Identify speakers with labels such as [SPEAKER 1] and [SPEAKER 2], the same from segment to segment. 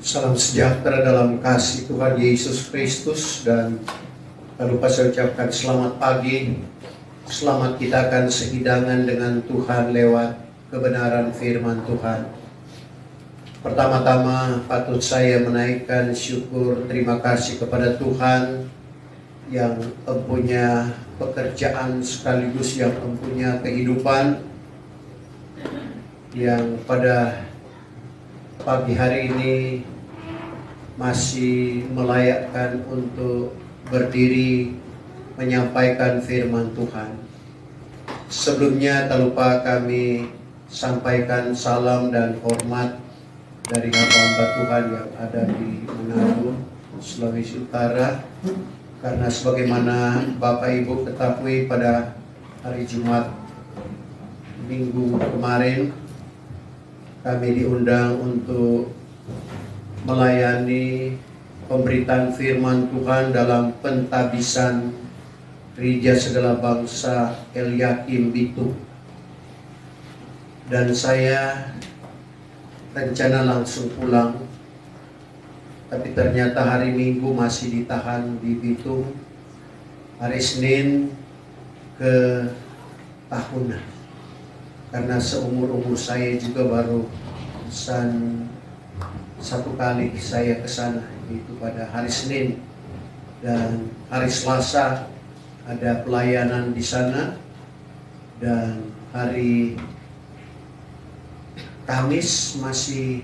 [SPEAKER 1] Salam sejahtera dalam kasih Tuhan Yesus Kristus, dan tak lupa saya ucapkan selamat pagi. Selamat kita akan sehidangan dengan Tuhan lewat kebenaran firman Tuhan. Pertama-tama patut saya menaikkan syukur terima kasih kepada Tuhan yang mempunyai pekerjaan sekaligus yang mempunyai kehidupan, yang pada pagi hari ini masih melayakkan untuk berdiri menyampaikan firman Tuhan. Sebelumnya tak lupa kami sampaikan salam dan hormat dari hamba Tuhan yang ada di Manado, Sulawesi Utara. Karena sebagaimana Bapak Ibu ketahui, pada hari Jumat minggu kemarin kami diundang untuk melayani pemberitaan firman Tuhan dalam pentabisan Gereja Segala Bangsa Eliakim Bitung. Dan saya rencana langsung pulang, tapi ternyata hari Minggu masih ditahan di Bitung. Hari Senin ke tahunan, karena seumur-umur saya juga baru pesan satu kali saya ke sana, itu pada hari Senin, dan hari Selasa ada pelayanan di sana, dan hari Kamis masih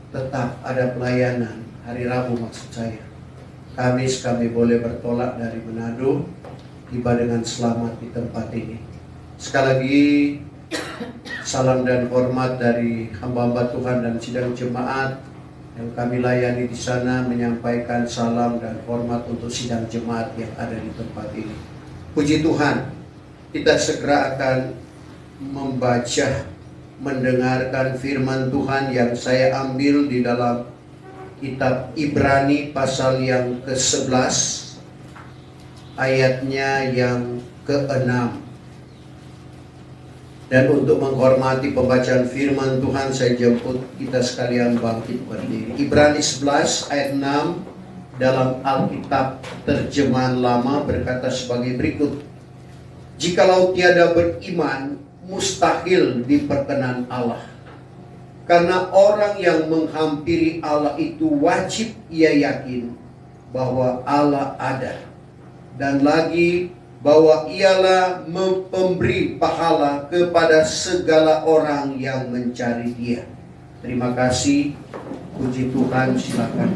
[SPEAKER 1] tetap ada pelayanan. Hari Rabu maksud saya. Kamis kami boleh bertolak dari Manado, tiba dengan selamat di tempat ini. Sekali lagi salam dan hormat dari hamba-hamba Tuhan dan sidang jemaat yang kami layani di sana, menyampaikan salam dan hormat untuk sidang jemaat yang ada di tempat ini. Puji Tuhan, kita segera akan membaca, mendengarkan firman Tuhan yang saya ambil di dalam kitab Ibrani pasal yang ke-11, ayatnya yang ke-6. Dan untuk menghormati pembacaan firman Tuhan, saya jemput kita sekalian bangkit berdiri. Ibrani 11 ayat 6 dalam Alkitab terjemahan lama berkata sebagai berikut: "Jikalau tiada beriman, mustahil diperkenan Allah. Karena orang yang menghampiri Allah itu wajib ia yakin bahwa Allah ada, dan lagi bahwa ialah memberi pahala kepada segala orang yang mencari Dia." Terima kasih. Puji Tuhan, silakan.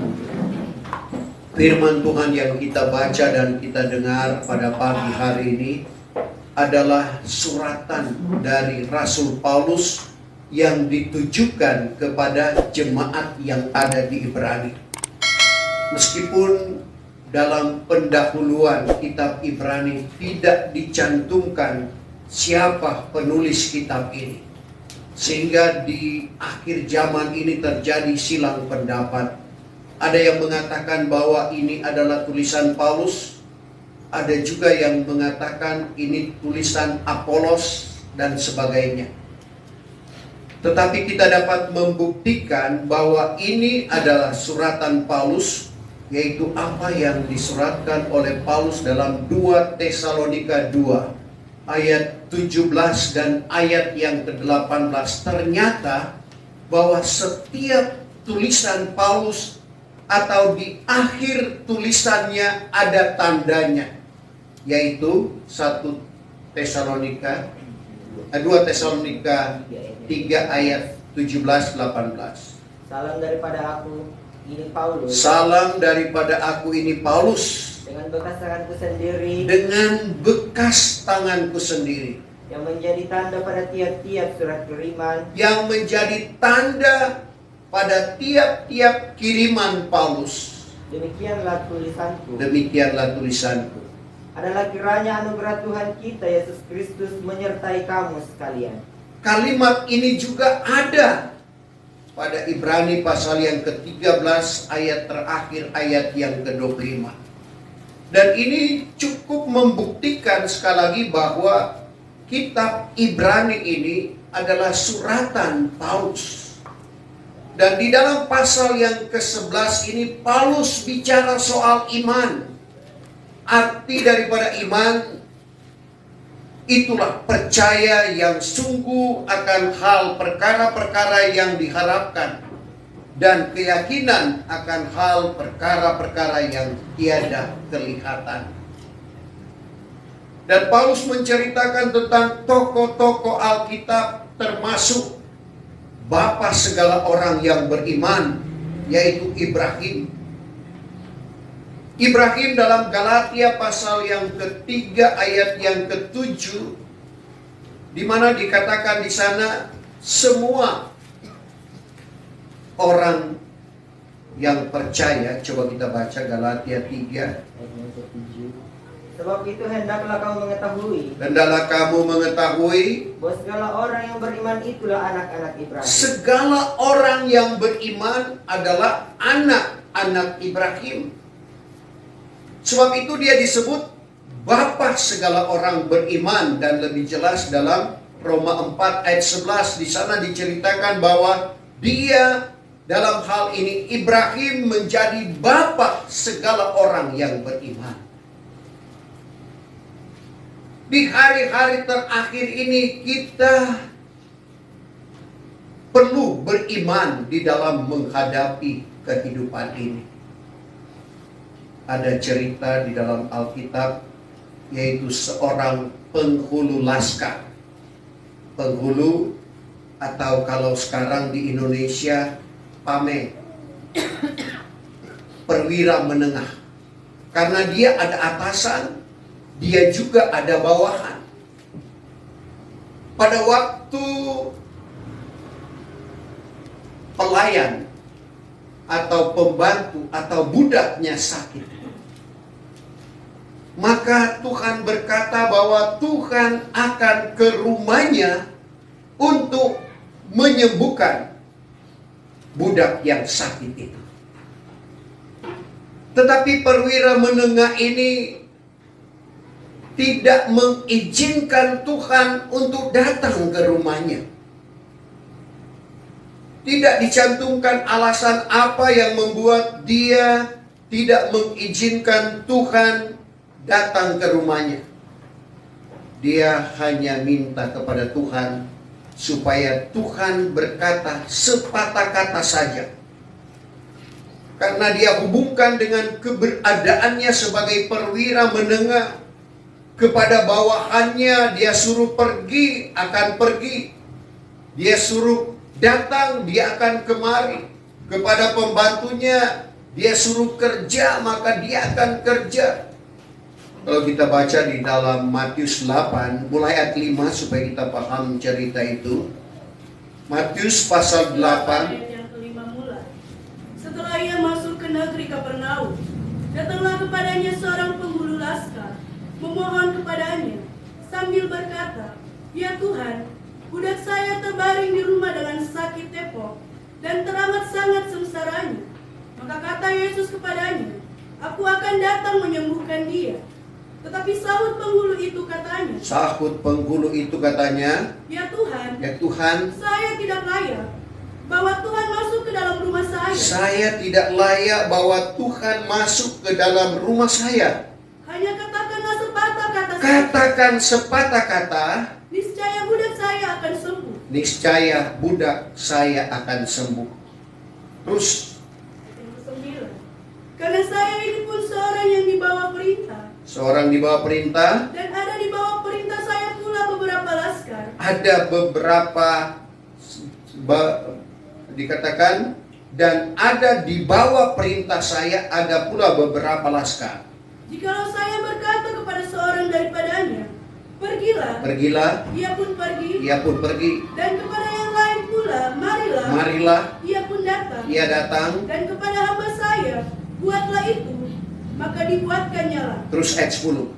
[SPEAKER 1] Firman Tuhan yang kita baca dan kita dengar pada pagi hari ini adalah suratan dari Rasul Paulus yang ditujukan kepada jemaat yang ada di Ibrani. Meskipun dalam pendahuluan kitab Ibrani tidak dicantumkan siapa penulis kitab ini, sehingga di akhir zaman ini terjadi silang pendapat. Ada yang mengatakan bahwa ini adalah tulisan Paulus, ada juga yang mengatakan ini tulisan Apolos dan sebagainya. Tetapi kita dapat membuktikan bahwa ini adalah suratan Paulus, yaitu apa yang disuratkan oleh Paulus dalam 2 Tesalonika 2 ayat 17 dan ayat yang ke-18. Ternyata bahwa setiap tulisan Paulus atau di akhir tulisannya ada tandanya, yaitu 2 Tesalonika 3 ayat 17-18.
[SPEAKER 2] Salam daripada aku, ini Paulus.
[SPEAKER 1] Salam daripada aku, ini Paulus.
[SPEAKER 2] Dengan bekas tanganku sendiri.
[SPEAKER 1] Dengan bekas tanganku sendiri.
[SPEAKER 2] Yang menjadi tanda pada tiap-tiap surat kiriman.
[SPEAKER 1] Yang menjadi tanda pada tiap-tiap kiriman Paulus.
[SPEAKER 2] Demikianlah tulisanku.
[SPEAKER 1] Demikianlah tulisanku.
[SPEAKER 2] Adalah kiranya anugerah Tuhan kita Yesus Kristus menyertai kamu sekalian.
[SPEAKER 1] Kalimat ini juga ada pada Ibrani pasal yang ke-13 ayat terakhir, ayat yang ke-25. Dan ini cukup membuktikan sekali lagi bahwa kitab Ibrani ini adalah suratan Paulus. Dan di dalam pasal yang ke-11 ini Paulus bicara soal iman. Arti daripada iman itulah percaya yang sungguh akan hal perkara-perkara yang diharapkan, dan keyakinan akan hal perkara-perkara yang tiada kelihatan. Dan Paulus menceritakan tentang tokoh-tokoh Alkitab, termasuk bapa segala orang yang beriman, yaitu Ibrahim. Ibrahim dalam Galatia pasal yang ketiga ayat yang ke-7, di mana dikatakan di sana semua orang yang percaya. Coba kita baca Galatia 3.
[SPEAKER 2] Sebab itu hendaklah kamu mengetahui
[SPEAKER 1] Hendaklah kamu mengetahui
[SPEAKER 2] bahwa segala orang yang beriman itulah anak-anak Ibrahim.
[SPEAKER 1] segala orang yang beriman adalah anak-anak Ibrahim. Sebab itu dia disebut bapa segala orang beriman, dan lebih jelas dalam Roma 4 ayat 11 di sana diceritakan bahwa dia dalam hal ini Ibrahim menjadi bapa segala orang yang beriman. Di hari-hari terakhir ini kita perlu beriman di dalam menghadapi kehidupan ini. Ada cerita di dalam Alkitab, yaitu seorang penghulu laskar. Penghulu, atau kalau sekarang di Indonesia, pame, perwira menengah. Karena dia ada atasan, dia juga ada bawahan. Pada waktu pelayan atau pembantu atau budaknya sakit, maka Tuhan berkata bahwa Tuhan akan ke rumahnya untuk menyembuhkan budak yang sakit itu. Tetapi perwira menengah ini tidak mengizinkan Tuhan untuk datang ke rumahnya. Tidak dicantumkan alasan apa yang membuat dia tidak mengizinkan Tuhan datang ke rumahnya. Dia hanya minta kepada Tuhan supaya Tuhan berkata sepatah kata saja. Karena dia hubungkan dengan keberadaannya sebagai perwira menengah, kepada bawahannya dia suruh pergi, akan pergi. Dia suruh datang, dia akan kemari. Kepada pembantunya dia suruh kerja, maka dia akan kerja. Kalau kita baca di dalam Matius 8, mulai ayat 5 supaya kita paham cerita itu. Matius pasal 8.
[SPEAKER 3] Ayat yang kelima mulai. Setelah ia masuk ke negeri Kapernaum, datanglah kepadanya seorang penghulu laskar, memohon kepadanya, sambil berkata, "Ya Tuhan, budak saya terbaring di rumah dengan sakit tepok, dan teramat sangat sengsaranya." Maka kata Yesus kepadanya, "Aku akan datang menyembuhkan dia." Tetapi sahut penghulu itu katanya, "Ya Tuhan,
[SPEAKER 1] Ya Tuhan,
[SPEAKER 3] saya tidak layak bahwa Tuhan masuk ke dalam rumah saya.
[SPEAKER 1] saya tidak layak bahwa Tuhan masuk ke dalam rumah saya.
[SPEAKER 3] Hanya katakanlah sepatah kata saja.
[SPEAKER 1] Katakan sepatah kata,
[SPEAKER 3] Niscaya budak saya akan sembuh."
[SPEAKER 1] niscaya budak saya akan sembuh." Terus,
[SPEAKER 3] Yang ke-9. Karena saya ini pun seorang yang dibawa perintah,
[SPEAKER 1] seorang di bawah perintah,
[SPEAKER 3] dan ada di bawah perintah saya pula beberapa laskar.
[SPEAKER 1] ada beberapa dikatakan, dan ada di bawah perintah saya ada pula beberapa laskar.
[SPEAKER 3] Jikalau saya berkata kepada seorang daripadanya, "Pergilah,"
[SPEAKER 1] Pergilah,
[SPEAKER 3] ia pun pergi.
[SPEAKER 1] ia pun pergi.
[SPEAKER 3] Dan kepada yang lain pula, "Marilah,"
[SPEAKER 1] Marilah,
[SPEAKER 3] ia pun datang.
[SPEAKER 1] ia datang.
[SPEAKER 3] Dan kepada hamba saya, "Buatlah itu," maka dibuatkannya lah.
[SPEAKER 1] Terus ayat 10.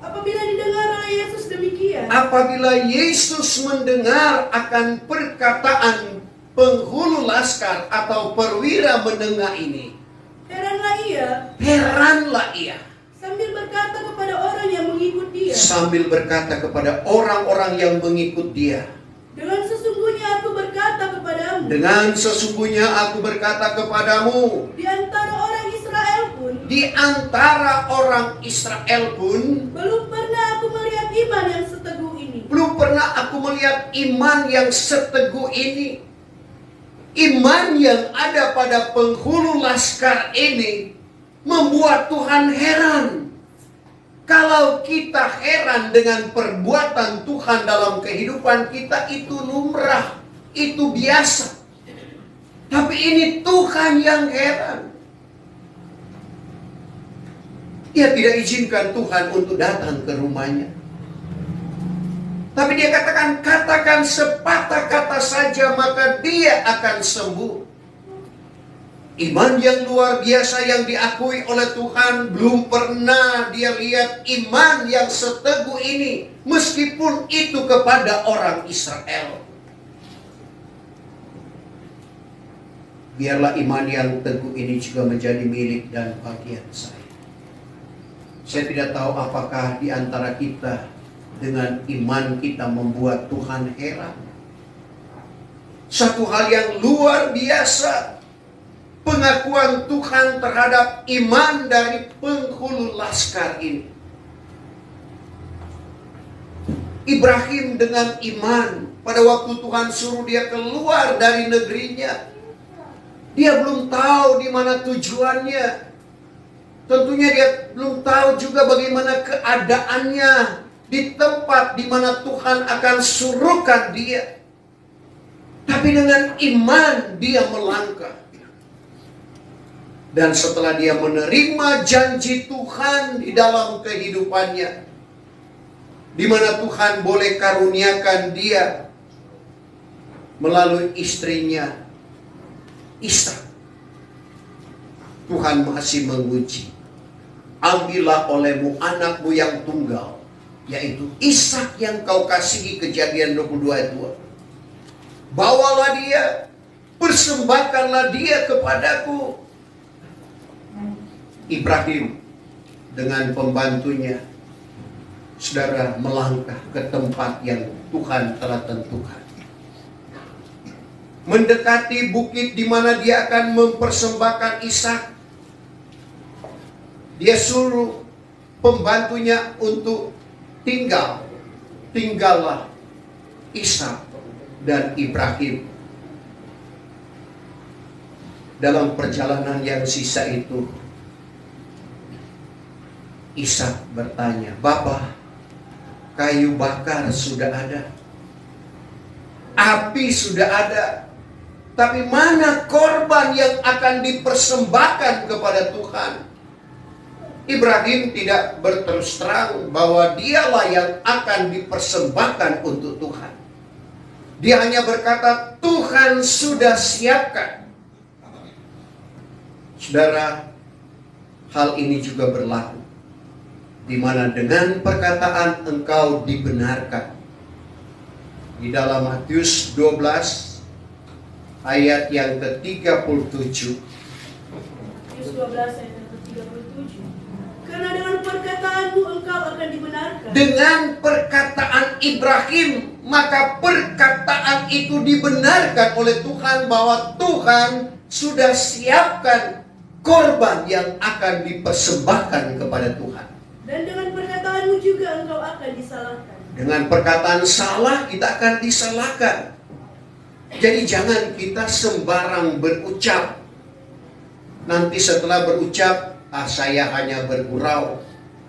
[SPEAKER 3] Apabila didengar oleh Yesus demikian,
[SPEAKER 1] Apabila Yesus mendengar akan perkataan penghulu laskar atau perwira menengah ini, heranlah ia.
[SPEAKER 3] sambil berkata kepada orang yang mengikut dia,
[SPEAKER 1] Sambil berkata kepada orang-orang yang mengikut dia,
[SPEAKER 3] "Dengan sesungguhnya aku berkata kepadamu, kepadamu,
[SPEAKER 1] Dengan sesungguhnya aku berkata kepadamu,
[SPEAKER 3] di antara orang Israel pun
[SPEAKER 1] di antara orang Israel pun
[SPEAKER 3] belum pernah aku melihat iman yang seteguh ini.
[SPEAKER 1] belum pernah aku melihat iman yang seteguh ini. Iman yang ada pada penghulu laskar ini membuat Tuhan heran. Kalau kita heran dengan perbuatan Tuhan dalam kehidupan kita, itu lumrah, itu biasa. Tapi ini Tuhan yang heran. Dia tidak izinkan Tuhan untuk datang ke rumahnya. Tapi dia katakan sepatah kata saja maka dia akan sembuh. Iman yang luar biasa yang diakui oleh Tuhan, belum pernah dia lihat iman yang seteguh ini. Meskipun itu kepada orang Israel. Biarlah iman yang teguh ini juga menjadi milik dan bagian saya. Saya tidak tahu apakah di antara kita dengan iman kita membuat Tuhan heran. Satu hal yang luar biasa, pengakuan Tuhan terhadap iman dari penghulu laskar ini. Ibrahim dengan iman, pada waktu Tuhan suruh dia keluar dari negerinya, dia belum tahu di mana tujuannya. Tentunya dia belum tahu juga bagaimana keadaannya di tempat di mana Tuhan akan suruhkan dia. Tapi dengan iman dia melangkah. Dan setelah dia menerima janji Tuhan di dalam kehidupannya, di mana Tuhan boleh karuniakan dia melalui istrinya Ishak, Tuhan masih menguji. Ambillah olehmu anakmu yang tunggal, yaitu Ishak yang kau kasihi, Kejadian 22 ayat 2. Bawalah dia, persembahkanlah dia kepadaku. Ibrahim dengan pembantunya, saudara, melangkah ke tempat yang Tuhan telah tentukan. Mendekati bukit di mana dia akan mempersembahkan Ishak. Dia suruh pembantunya untuk tinggallah Ishak dan Ibrahim. Dalam perjalanan yang sisa itu, Ishak bertanya, "Bapa, kayu bakar sudah ada, api sudah ada, tapi mana korban yang akan dipersembahkan kepada Tuhan?" Ibrahim tidak berterus terang bahwa dialah yang akan dipersembahkan untuk Tuhan. Dia hanya berkata, Tuhan sudah siapkan. Saudara, hal ini juga berlaku, di mana dengan perkataan engkau dibenarkan. Di dalam Matius 12 ayat yang ke-37.
[SPEAKER 3] Matius 12 ayat yang ke-37. Karena dengan perkataanmu engkau akan dibenarkan.
[SPEAKER 1] Dengan perkataan Ibrahim, maka perkataan itu dibenarkan oleh Tuhan bahwa Tuhan sudah siapkan korban yang akan dipersembahkan kepada Tuhan.
[SPEAKER 3] Dan dengan perkataanmu juga engkau akan disalahkan.
[SPEAKER 1] Dengan perkataan salah kita akan disalahkan. Jadi jangan kita sembarang berucap. Nanti setelah berucap, saya hanya bergurau.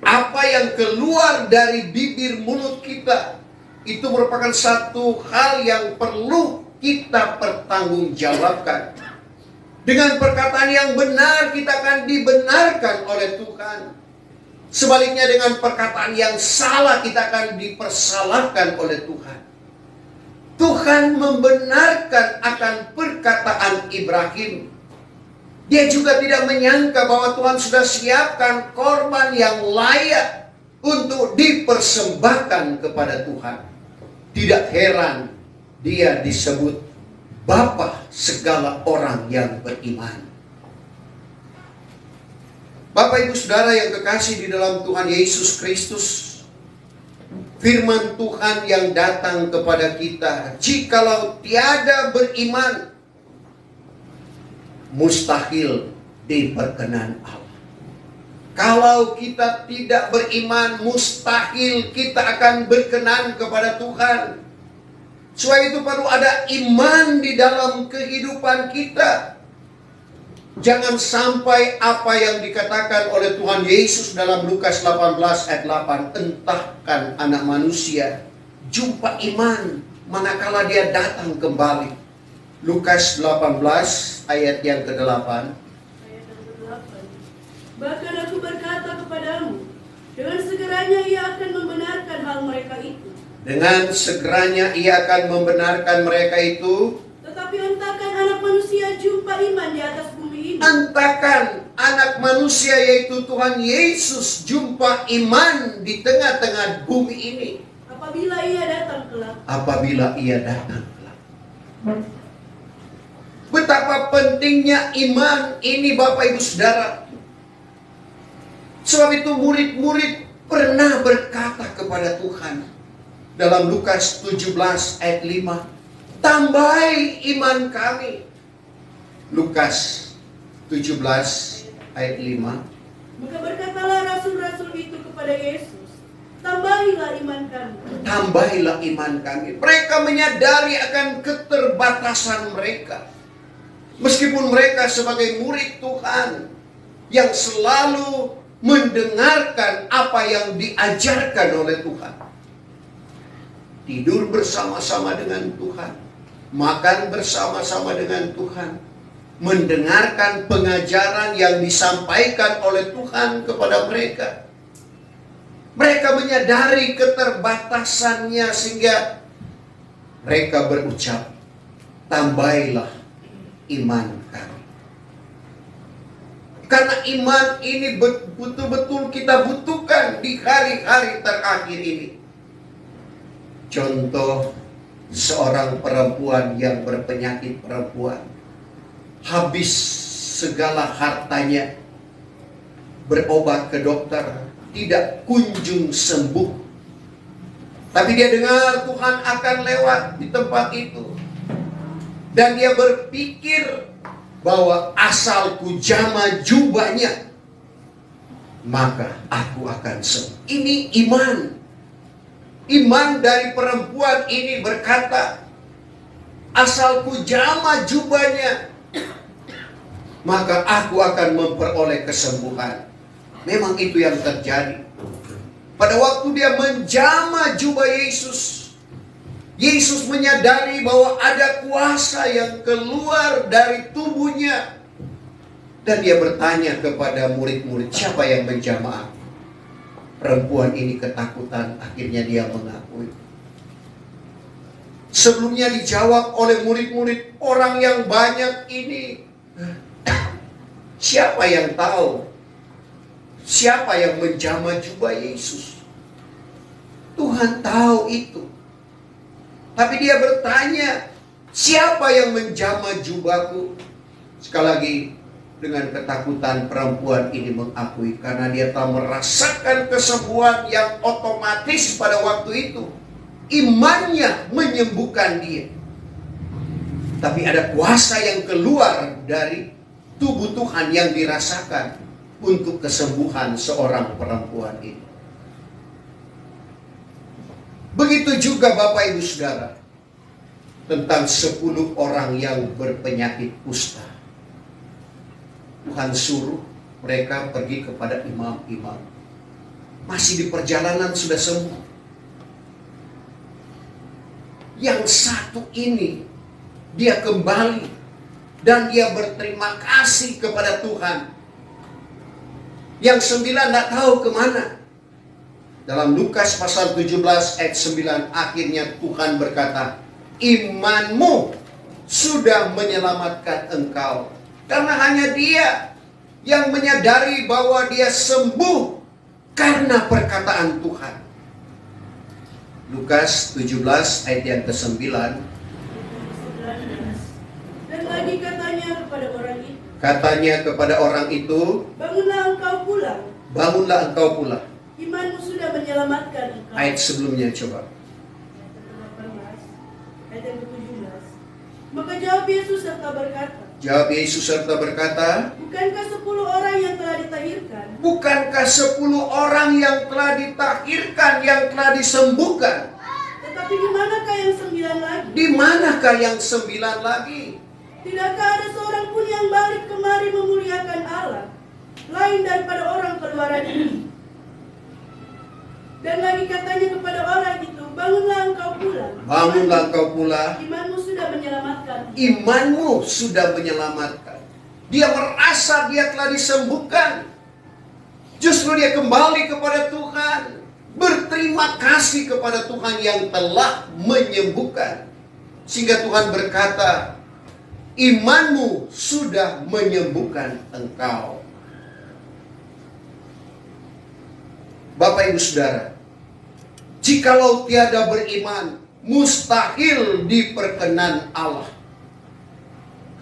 [SPEAKER 1] Apa yang keluar dari bibir mulut kita, itu merupakan satu hal yang perlu kita pertanggungjawabkan. Dengan perkataan yang benar, kita akan dibenarkan oleh Tuhan. Sebaliknya dengan perkataan yang salah, kita akan dipersalahkan oleh Tuhan. Tuhan membenarkan akan perkataan Ibrahim. Dia juga tidak menyangka bahwa Tuhan sudah siapkan korban yang layak untuk dipersembahkan kepada Tuhan. Tidak heran dia disebut Bapa segala orang yang beriman. Bapak Ibu Saudara yang kekasih di dalam Tuhan Yesus Kristus, firman Tuhan yang datang kepada kita, jikalau tiada beriman, mustahil diperkenan Allah. Kalau kita tidak beriman, mustahil kita akan berkenan kepada Tuhan. Sebab itu perlu ada iman di dalam kehidupan kita. Jangan sampai apa yang dikatakan oleh Tuhan Yesus dalam Lukas 18 ayat 8, entahkan anak manusia jumpa iman manakala dia datang kembali. Lukas 18 ayat yang ke-8.
[SPEAKER 3] Ayat yang ke-8. Bahkan aku berkata kepadamu, dengan segeranya ia akan membenarkan hal mereka itu.
[SPEAKER 1] Dengan segeranya ia akan membenarkan mereka itu.
[SPEAKER 3] Tetapi entahkan anak manusia jumpa iman di atas bumi ini.
[SPEAKER 1] Entahkan anak manusia yaitu Tuhan Yesus jumpa iman di tengah-tengah bumi ini.
[SPEAKER 3] Apabila ia datang kelak.
[SPEAKER 1] Apabila ia datang kelak. Betapa pentingnya iman ini Bapak Ibu Saudara. Sebab itu murid-murid pernah berkata kepada Tuhan dalam Lukas 17 ayat 5, tambahi iman kami. Lukas 17 ayat 5.
[SPEAKER 3] Maka berkatalah rasul-rasul itu kepada Yesus, tambahilah iman kami.
[SPEAKER 1] Tambahilah iman kami. Mereka menyadari akan keterbatasan mereka. Meskipun mereka sebagai murid Tuhan yang selalu mendengarkan apa yang diajarkan oleh Tuhan. Tidur bersama-sama dengan Tuhan, makan bersama-sama dengan Tuhan, mendengarkan pengajaran yang disampaikan oleh Tuhan kepada mereka. Mereka menyadari keterbatasannya sehingga mereka berucap, tambahilah iman kami. Karena iman ini betul-betul kita butuhkan di hari-hari terakhir ini. Contoh seorang perempuan yang berpenyakit perempuan, habis segala hartanya, berobat ke dokter, tidak kunjung sembuh. Tapi dia dengar Tuhan akan lewat di tempat itu. Dan dia berpikir bahwa asal ku jama jubahnya, maka aku akan sembuh. Ini iman. Iman dari perempuan ini berkata, asal ku jama jubahnya, maka aku akan memperoleh kesembuhan. Memang itu yang terjadi. Pada waktu dia menjama jubah Yesus, Yesus menyadari bahwa ada kuasa yang keluar dari tubuhnya. Dan dia bertanya kepada murid-murid, siapa yang menjama aku? Perempuan ini ketakutan, akhirnya dia mengakui. Sebelumnya dijawab oleh murid-murid orang yang banyak ini, siapa yang tahu? Siapa yang menjama jubah Yesus? Tuhan tahu itu. Tapi dia bertanya, siapa yang menjama jubahku? Sekali lagi, dengan ketakutan perempuan ini mengakui, karena dia telah merasakan kesembuhan yang otomatis pada waktu itu. Imannya menyembuhkan dia. Tapi ada kuasa yang keluar dari tubuh Tuhan yang dirasakan untuk kesembuhan seorang perempuan ini. Begitu juga Bapak Ibu Saudara, tentang 10 orang yang berpenyakit kusta. Tuhan suruh mereka pergi kepada imam-imam. Masih di perjalanan sudah sembuh. Yang satu ini, dia kembali dan dia berterima kasih kepada Tuhan. Yang 9 tidak tahu kemana. Dalam Lukas pasal 17 ayat 9, akhirnya Tuhan berkata, imanmu sudah menyelamatkan engkau. Karena hanya dia yang menyadari bahwa dia sembuh karena perkataan Tuhan. Lukas 17 ayat yang ke-9.
[SPEAKER 3] Dan lagi katanya kepada orang itu.
[SPEAKER 1] Katanya kepada orang itu,
[SPEAKER 3] bangunlah engkau pulang.
[SPEAKER 1] Bangunlah engkau pulang.
[SPEAKER 3] Imanmu sudah menyelamatkan engkau.
[SPEAKER 1] Ayat sebelumnya coba.
[SPEAKER 3] Ayat yang ke-18, ayat yang ke-17. Maka jawab Yesus serta berkata,
[SPEAKER 1] Jawab Yesus serta berkata,
[SPEAKER 3] Bukankah 10 orang yang telah ditahirkan?
[SPEAKER 1] bukankah 10 orang yang telah ditahirkan, yang telah disembuhkan?
[SPEAKER 3] Tetapi di manakah yang 9 lagi?
[SPEAKER 1] Di manakah yang 9 lagi?
[SPEAKER 3] Tidakkah ada seorang pun yang balik kemari memuliakan Allah, lain daripada orang keluaran ini? Dan lagi katanya kepada orang itu, bangunlah engkau pula.
[SPEAKER 1] Bangunlah engkau pula.
[SPEAKER 3] Imanmu sudah menyelamatkan.
[SPEAKER 1] Imanmu sudah menyelamatkan. Dia merasa dia telah disembuhkan. Justru dia kembali kepada Tuhan. Berterima kasih kepada Tuhan yang telah menyembuhkan. Sehingga Tuhan berkata, imanmu sudah menyembuhkan engkau. Bapak Ibu Saudara, jikalau tiada beriman, mustahil diperkenan Allah.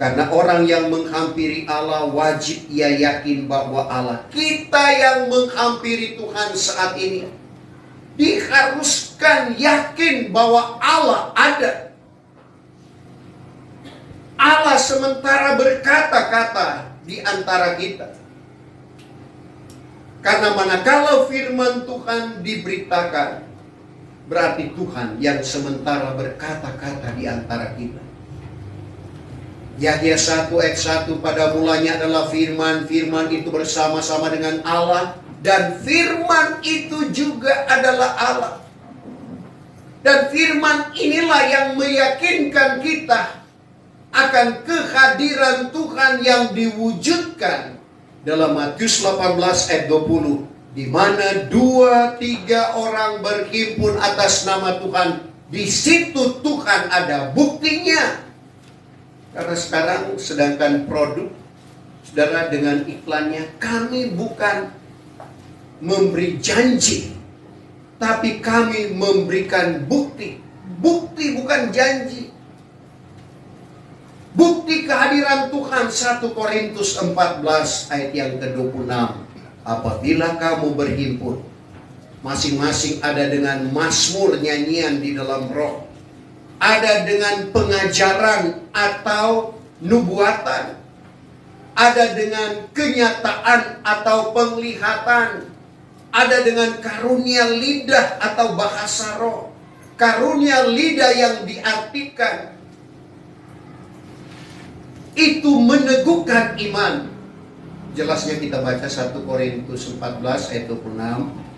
[SPEAKER 1] Karena orang yang menghampiri Allah wajib ia yakin bahwa Allah. Kita yang menghampiri Tuhan saat ini diharuskan yakin bahwa Allah ada. Allah sementara berkata-kata di antara kita. Karena manakala firman Tuhan diberitakan, berarti Tuhan yang sementara berkata-kata di antara kita. Yahya 1 ayat 1, pada mulanya adalah firman, firman itu bersama-sama dengan Allah, dan firman itu juga adalah Allah. Dan firman inilah yang meyakinkan kita akan kehadiran Tuhan yang diwujudkan dalam Matius 18 ayat 20, di mana 2-3 orang berhimpun atas nama Tuhan, di situ Tuhan ada buktinya. Karena sekarang sedangkan produk, saudara, dengan iklannya, kami bukan memberi janji, tapi kami memberikan bukti. Bukti bukan janji. Bukti kehadiran Tuhan 1 Korintus 14 ayat yang ke-26. Apabila kamu berhimpun, masing-masing ada dengan mazmur, nyanyian di dalam roh, ada dengan pengajaran atau nubuatan, ada dengan kenyataan atau penglihatan, ada dengan karunia lidah atau bahasa roh. Karunia lidah yang diartikan itu meneguhkan iman. Jelasnya kita baca 1 Korintus 14 ayat 26.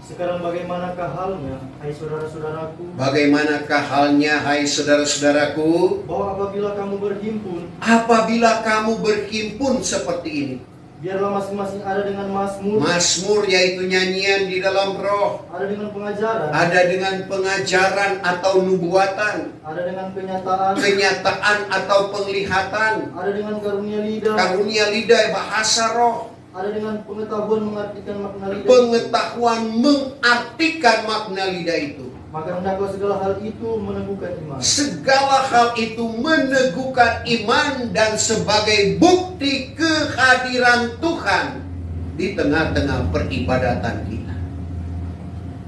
[SPEAKER 4] Sekarang bagaimanakah halnya, hai saudara-saudaraku?
[SPEAKER 1] Bagaimanakah halnya, hai saudara-saudaraku?
[SPEAKER 4] Bahwa apabila kamu berhimpun,
[SPEAKER 1] Apabila kamu berhimpun seperti ini.
[SPEAKER 4] biarlah masing-masing ada dengan mazmur,
[SPEAKER 1] Mazmur yaitu nyanyian di dalam roh,
[SPEAKER 4] ada dengan pengajaran,
[SPEAKER 1] ada dengan pengajaran atau nubuatan,
[SPEAKER 4] ada dengan kenyataan,
[SPEAKER 1] kenyataan atau penglihatan,
[SPEAKER 4] ada dengan karunia lidah,
[SPEAKER 1] karunia lidah, bahasa roh,
[SPEAKER 4] ada dengan pengetahuan mengartikan makna lidah.
[SPEAKER 1] pengetahuan mengartikan makna lidah itu.
[SPEAKER 4] Maka hendaklah segala hal itu meneguhkan iman.
[SPEAKER 1] Segala hal itu meneguhkan iman dan sebagai bukti kehadiran Tuhan di tengah-tengah peribadatan kita.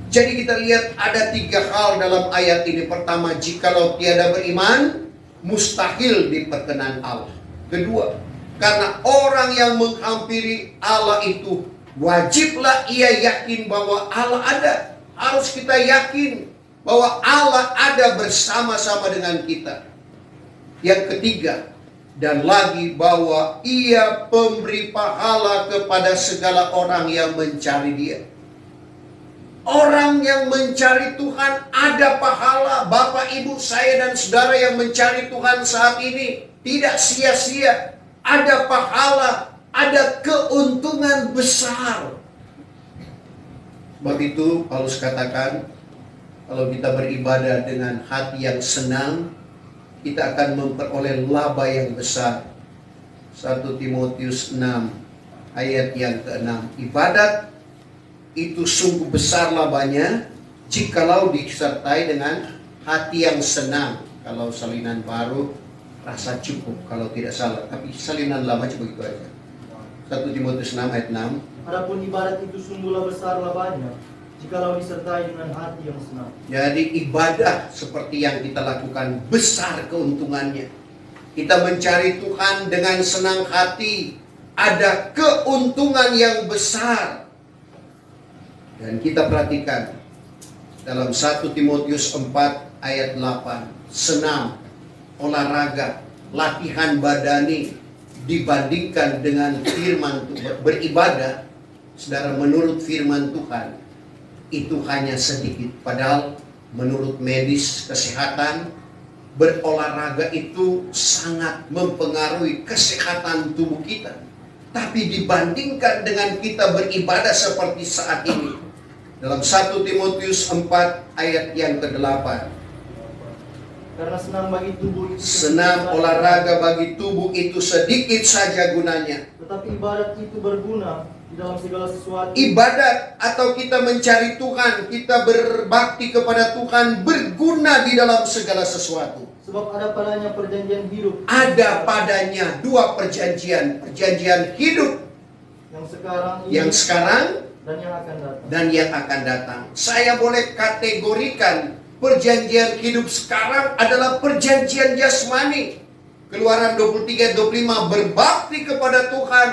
[SPEAKER 1] Jadi kita lihat ada 3 hal dalam ayat ini. Pertama, jikalau tiada beriman, mustahil diperkenan Allah. Kedua, karena orang yang menghampiri Allah itu wajiblah ia yakin bahwa Allah ada. Harus kita yakin bahwa Allah ada bersama-sama dengan kita. Yang ketiga, dan lagi bahwa ia pemberi pahala kepada segala orang yang mencari dia. Orang yang mencari Tuhan ada pahala. Bapak, Ibu, saya dan saudara yang mencari Tuhan saat ini tidak sia-sia. Ada pahala, ada keuntungan besar. Sebab itu Paulus katakan, kalau kita beribadah dengan hati yang senang, kita akan memperoleh laba yang besar. 1 Timotius 6 ayat yang ke-6. Ibadat itu sungguh besar labanya jikalau disertai dengan hati yang senang. Kalau salinan baru rasa cukup, kalau tidak salah. Tapi salinan lama cuma begitu aja. 1 Timotius 6 ayat 6.
[SPEAKER 4] Adapun ibadat itu sungguhlah besar labanya jikalau disertai dengan hati yang senang.
[SPEAKER 1] Jadi ibadah seperti yang kita lakukan besar keuntungannya. Kita mencari Tuhan dengan senang hati. Ada keuntungan yang besar. Dan kita perhatikan dalam 1 Timotius 4 ayat 8. Senam, olahraga, latihan badani dibandingkan dengan firman Tuhan, beribadah, saudara, menurut firman Tuhan itu hanya sedikit. Padahal menurut medis kesehatan, berolahraga itu sangat mempengaruhi kesehatan tubuh kita. Tapi dibandingkan dengan kita beribadah seperti saat ini, dalam 1 Timotius 4 ayat yang ke-8.
[SPEAKER 4] Karena senam bagi tubuh itu
[SPEAKER 1] Senam olahraga bagi tubuh itu sedikit saja gunanya.
[SPEAKER 4] tetapi ibadat itu berguna di dalam segala sesuatu.
[SPEAKER 1] Ibadat atau kita mencari Tuhan, kita berbakti kepada Tuhan, berguna di dalam segala sesuatu.
[SPEAKER 4] Sebab ada padanya perjanjian hidup
[SPEAKER 1] Ada padanya dua perjanjian. Perjanjian hidup
[SPEAKER 4] yang sekarang ini
[SPEAKER 1] yang sekarang
[SPEAKER 4] dan yang akan datang.
[SPEAKER 1] dan yang akan datang. Saya boleh kategorikan perjanjian hidup sekarang adalah perjanjian jasmani. Keluaran 23-25, berbakti kepada Tuhan,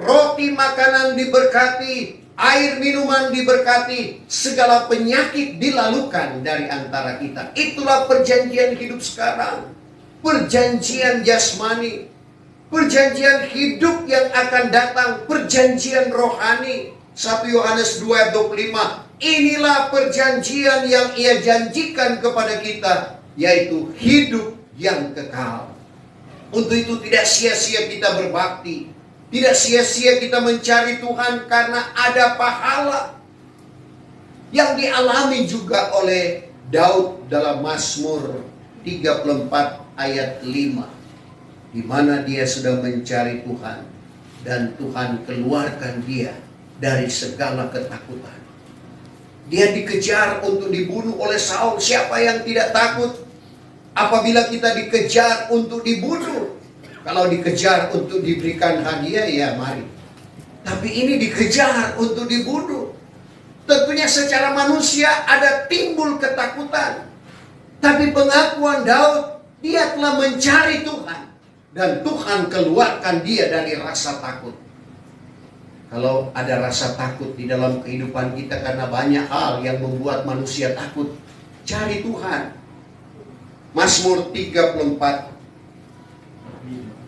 [SPEAKER 1] roti makanan diberkati, air minuman diberkati, segala penyakit dilalukan dari antara kita. Itulah perjanjian hidup sekarang. Perjanjian jasmani, perjanjian hidup yang akan datang, perjanjian rohani. 1 Yohanes 2:25. Inilah perjanjian yang Ia janjikan kepada kita, yaitu hidup yang kekal. Untuk itu tidak sia-sia kita berbakti, tidak sia-sia kita mencari Tuhan, karena ada pahala yang dialami juga oleh Daud dalam Mazmur 34 ayat 5, di mana dia sudah mencari Tuhan dan Tuhan keluarkan dia dari segala ketakutan. Dia dikejar untuk dibunuh oleh Saul. Siapa yang tidak takut apabila kita dikejar untuk dibunuh? Kalau dikejar untuk diberikan hadiah, ya mari. Tapi ini dikejar untuk dibunuh. Tentunya secara manusia ada timbul ketakutan. Tapi pengakuan Daud, dia telah mencari Tuhan. Dan Tuhan keluarkan dia dari rasa takut. Kalau ada rasa takut di dalam kehidupan kita karena banyak hal yang membuat manusia takut, cari Tuhan. Mazmur 34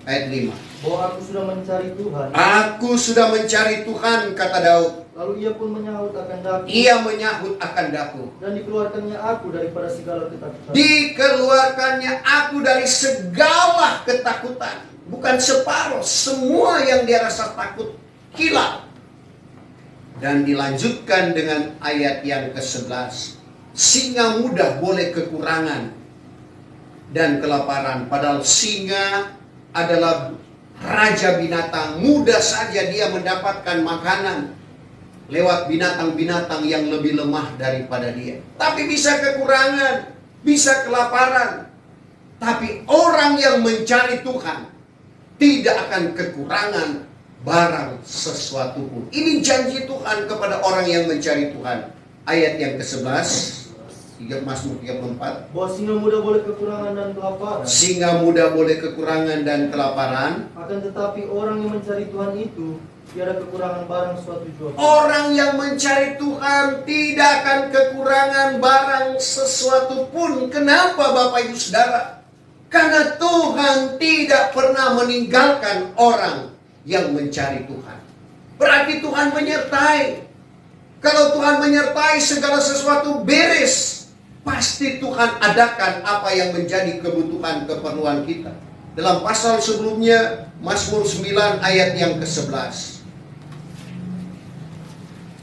[SPEAKER 1] ayat 5.
[SPEAKER 4] Bahwa aku sudah mencari Tuhan.
[SPEAKER 1] Aku sudah mencari Tuhan, kata Daud.
[SPEAKER 4] Lalu ia pun menyahut akan daku.
[SPEAKER 1] Ia menyahut akan daku.
[SPEAKER 4] Dan dikeluarkannya aku daripada segala ketakutan.
[SPEAKER 1] Dikeluarkannya aku dari segala ketakutan. Bukan separuh, semua yang dia rasa takut hilang. Dan dilanjutkan dengan ayat yang ke-11. Singa muda boleh kekurangan dan kelaparan. Padahal singa adalah raja binatang. Mudah saja dia mendapatkan makanan lewat binatang-binatang yang lebih lemah daripada dia. Tapi bisa kekurangan, bisa kelaparan. Tapi orang yang mencari Tuhan tidak akan kekurangan barang sesuatu pun. Ini janji Tuhan kepada orang yang mencari Tuhan. Ayat yang ke-11, Mazmur 34.
[SPEAKER 4] Bahwa singa muda boleh kekurangan dan kelaparan.
[SPEAKER 1] Singa muda boleh kekurangan dan kelaparan.
[SPEAKER 4] Akan tetapi orang yang mencari Tuhan itu tiada kekurangan barang suatu jua.
[SPEAKER 1] Orang yang mencari Tuhan tidak akan kekurangan barang sesuatu pun. Kenapa Bapak Ibu Saudara? Karena Tuhan tidak pernah meninggalkan orang yang mencari Tuhan. Berarti Tuhan menyertai. Kalau Tuhan menyertai, segala sesuatu beres. Pasti Tuhan adakan apa yang menjadi kebutuhan keperluan kita. Dalam pasal sebelumnya, Mazmur 9 ayat yang ke-11.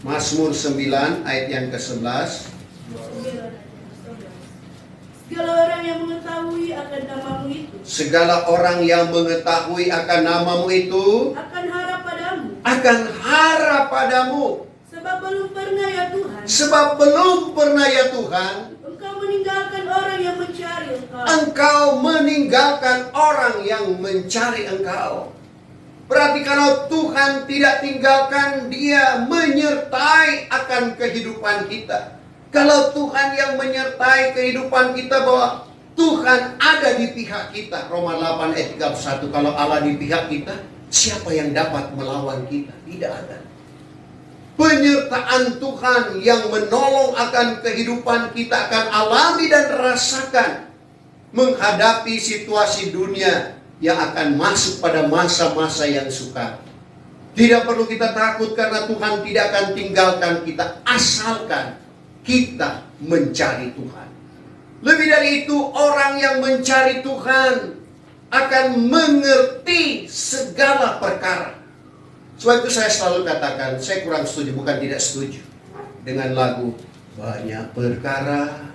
[SPEAKER 1] Mazmur 9 ayat yang ke-11.
[SPEAKER 3] Segala orang yang mengetahui akan namamu itu
[SPEAKER 1] Segala orang yang mengetahui akan namamu itu
[SPEAKER 3] akan harap padamu.
[SPEAKER 1] akan harap padamu.
[SPEAKER 3] Sebab belum pernah ya Tuhan,
[SPEAKER 1] Sebab belum pernah ya Tuhan,
[SPEAKER 3] Engkau meninggalkan orang yang mencari Engkau.
[SPEAKER 1] Engkau meninggalkan orang yang mencari Engkau. Berarti kalau Tuhan tidak tinggalkan, Dia menyertai akan kehidupan kita. Kalau Tuhan yang menyertai kehidupan kita, bahwa Tuhan ada di pihak kita. Roma 8 ayat 31. Kalau Allah di pihak kita, siapa yang dapat melawan kita? Tidak ada. Penyertaan Tuhan yang menolong akan kehidupan kita akan alami dan rasakan menghadapi situasi dunia yang akan masuk pada masa-masa yang sukar. Tidak perlu kita takut karena Tuhan tidak akan tinggalkan kita asalkan kita mencari Tuhan. Lebih dari itu, orang yang mencari Tuhan akan mengerti segala perkara. Sebab itu saya selalu katakan, saya kurang setuju, bukan tidak setuju dengan lagu banyak perkara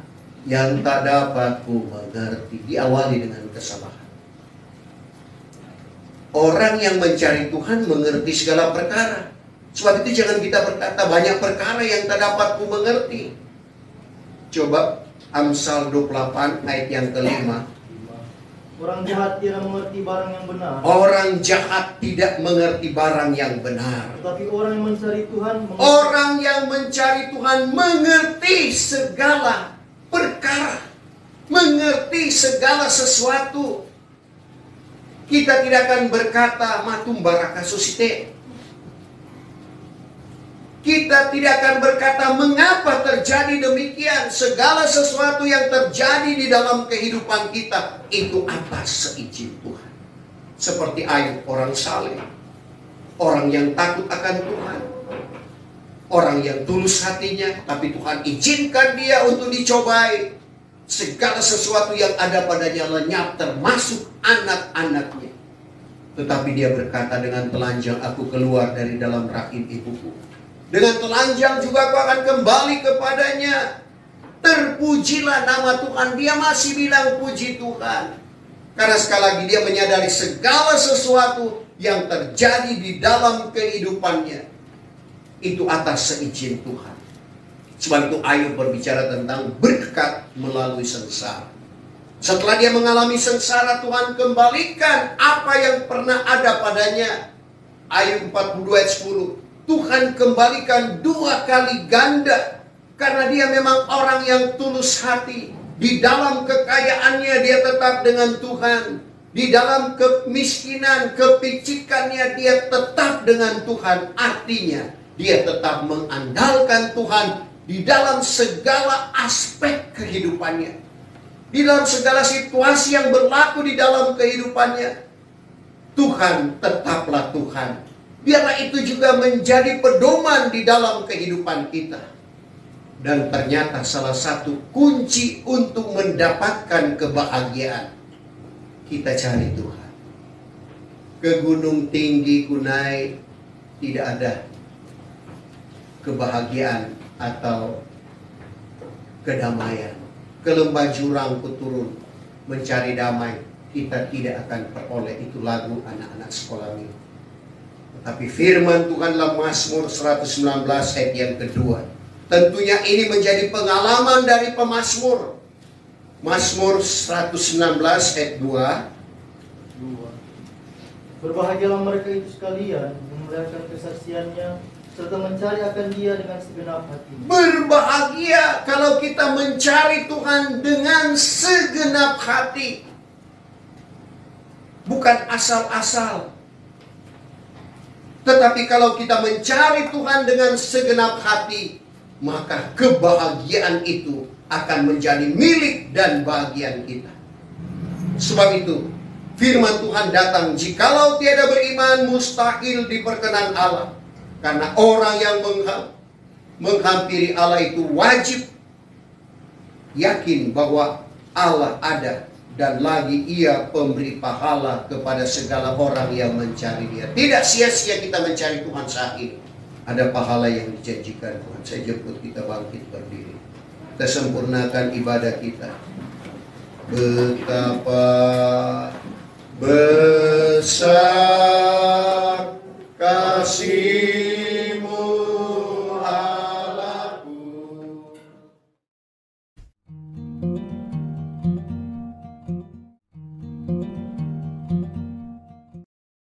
[SPEAKER 1] yang tak dapat ku mengerti. Diawali dengan kesalahan. Orang yang mencari Tuhan mengerti segala perkara. Sebab itu jangan kita berkata banyak perkara yang tak dapat ku mengerti. Coba Amsal 28 ayat yang kelima.
[SPEAKER 4] Orang jahat tidak mengerti barang yang benar.
[SPEAKER 1] Orang jahat tidak mengerti barang yang benar.
[SPEAKER 4] Tetapi orang yang mencari Tuhan mengerti.
[SPEAKER 1] Orang yang mencari Tuhan mengerti segala perkara. Mengerti segala sesuatu. Kita tidak akan berkata matum baraka susite. Kita tidak akan berkata mengapa terjadi demikian. Segala sesuatu yang terjadi di dalam kehidupan kita itu atas seizin Tuhan. Seperti Ayub, orang saleh, orang yang takut akan Tuhan, orang yang tulus hatinya, tapi Tuhan izinkan dia untuk dicobai. Segala sesuatu yang ada padanya lenyap, termasuk anak-anaknya. Tetapi dia berkata, dengan telanjang aku keluar dari dalam rahim ibuku. Dengan telanjang juga aku akan kembali kepadanya. Terpujilah nama Tuhan. Dia masih bilang puji Tuhan. Karena sekali lagi dia menyadari segala sesuatu yang terjadi di dalam kehidupannya itu atas seizin Tuhan. Sebab itu Ayub berbicara tentang berkat melalui sengsara. Setelah dia mengalami sengsara, Tuhan kembalikan apa yang pernah ada padanya. Ayub 42 ayat 10. Tuhan kembalikan 2 kali ganda. Karena dia memang orang yang tulus hati. Di dalam kekayaannya dia tetap dengan Tuhan. Di dalam kemiskinan, kepicikannya dia tetap dengan Tuhan. Artinya dia tetap mengandalkan Tuhan di dalam segala aspek kehidupannya. Di dalam segala situasi yang berlaku di dalam kehidupannya, Tuhan tetaplah Tuhan. Biarlah itu juga menjadi pedoman di dalam kehidupan kita. Dan ternyata salah satu kunci untuk mendapatkan kebahagiaan, kita cari Tuhan. Ke gunung tinggi ku naik, tidak ada kebahagiaan atau kedamaian. Ke lembah jurang ku turun mencari damai, kita tidak akan peroleh. Itu lagu anak-anak sekolah minggu. Tetapi firman Tuhan dalam Mazmur 119 ayat yang kedua. Tentunya ini menjadi pengalaman dari pemazmur. Mazmur 119 ayat 2.
[SPEAKER 4] Berbahagialah mereka itu sekalian, memuliakan kesaksiannya, serta mencari akan dia dengan segenap hati.
[SPEAKER 1] Berbahagia kalau kita mencari Tuhan dengan segenap hati. Bukan asal-asal. Tetapi kalau kita mencari Tuhan dengan segenap hati, maka kebahagiaan itu akan menjadi milik dan bagian kita. Sebab itu, firman Tuhan datang, jikalau tiada beriman, mustahil diperkenan Allah. Karena orang yang menghampiri Allah itu wajib yakin bahwa Allah ada. Dan lagi ia pemberi pahala kepada segala orang yang mencari dia. Tidak sia-sia kita mencari Tuhan saat ini. Ada pahala yang dijanjikan Tuhan. Saya jemput kita bangkit berdiri. Kita sempurnakan ibadah kita. Betapa besar kasih